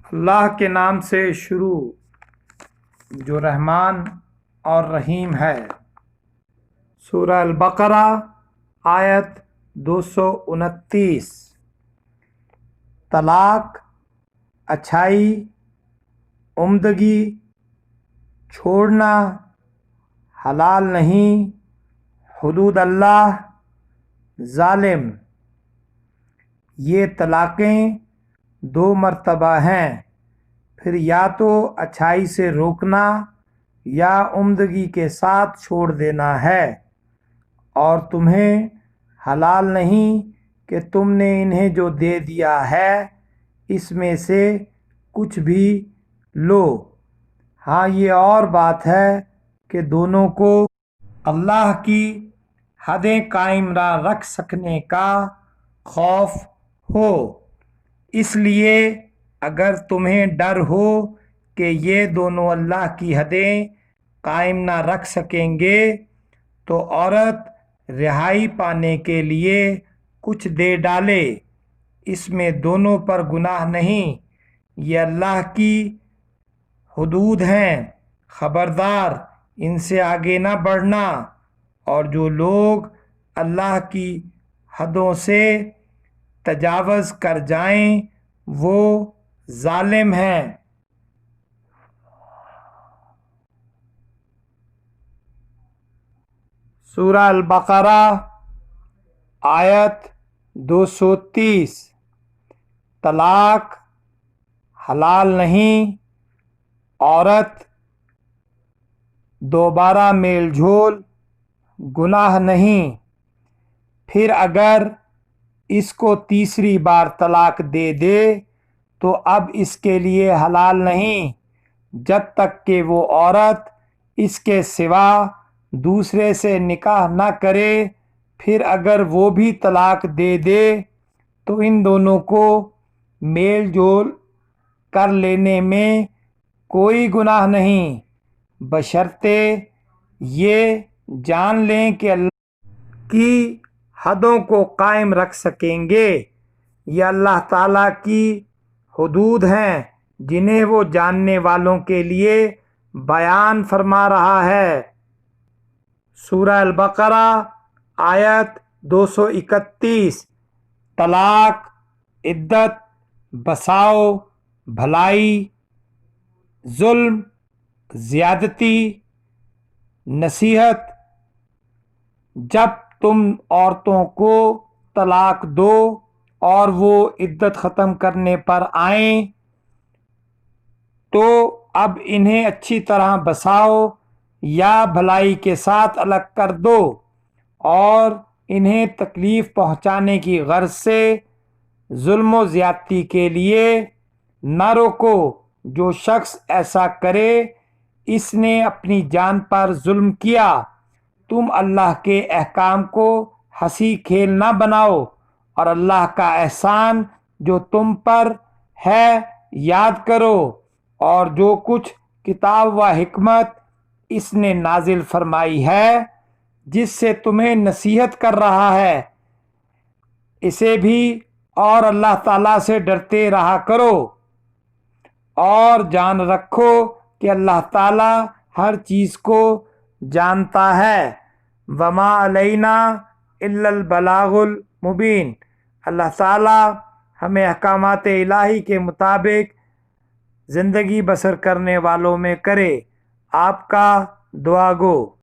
اللہ کے نام سے شروع جو رحمان اور رحیم ہے۔ سورہ البقرہ آیت 229۔ طلاق، اچھائی، عمدگی، چھوڑنا، حلال نہیں، حدود اللہ، ظالم۔ یہ طلاقیں 2 مرتبہ ہیں، پھر یا تو اچھائی سے روکنا یا عمدگی کے ساتھ چھوڑ دینا ہے، اور تمہیں حلال نہیں کہ تم نے انہیں جو دے دیا ہے اس میں سے کچھ بھی لو۔ ہاں، یہ اور بات ہے کہ دونوں کو اللہ کی حدیں قائم رکھ سکنے کا خوف ہو۔ اس لیے اگر تمہیں ڈر ہو کہ یہ دونوں اللہ کی حدیں قائم نہ رکھ سکیں گے تو عورت رہائی پانے کے لیے کچھ دے ڈالے، اس میں دونوں پر گناہ نہیں، یہ اللہ کی حدود ہیں، خبردار ان سے آگے نہ بڑھنا، اور جو لوگ اللہ کی حدوں سے تجاوز کر جائیں وہ ظالم ہیں۔ سورہ البقرہ آیت 230۔ طلاق حلال نہیں، عورت دوبارہ میل جول گناہ نہیں، پھر اگر اس کو تیسری بار طلاق دے دے تو اب اس کے لیے حلال نہیں جب تک کہ وہ عورت اس کے سوا دوسرے سے نکاح نہ کرے۔ پھر اگر وہ بھی طلاق دے دے تو ان دونوں کو میل جول کر لینے میں کوئی گناہ نہیں، بشرطے یہ جان لیں کہ اللہ کی حدوں کو قائم رکھ سکیں گے۔ یہ اللہ تعالیٰ کی حدود ہیں جنہیں وہ جاننے والوں کے لیے بیان فرما رہا ہے۔ سورہ البقرہ آیت 231۔ طلاق، عدت، بساؤ، بھلائی، ظلم، زیادتی، نصیحت۔ جب تم عورتوں کو طلاق دو اور وہ عدت ختم کرنے پر آئیں تو اب انہیں اچھی طرح بساؤ یا بھلائی کے ساتھ الگ کر دو، اور انہیں تکلیف پہنچانے کی غرض سے ظلم و زیادتی کے لیے نہ روکو۔ جو شخص ایسا کرے اس نے اپنی جان پر ظلم کیا۔ تم اللہ کے احکام کو ہنسی کھیل نہ بناؤ، اور اللہ کا احسان جو تم پر ہے یاد کرو، اور جو کچھ کتاب و حکمت اس نے نازل فرمائی ہے جس سے تمہیں نصیحت کر رہا ہے اسے بھی، اور اللہ تعالیٰ سے ڈرتے رہا کرو، اور جان رکھو کہ اللہ تعالیٰ ہر چیز کو جانتا ہے۔ وما علینا الا البلاغ المبین۔ اللہ تعالیٰ ہمیں احکامات الہی کے مطابق زندگی بسر کرنے والوں میں کرے۔ آپ کا دعا گو۔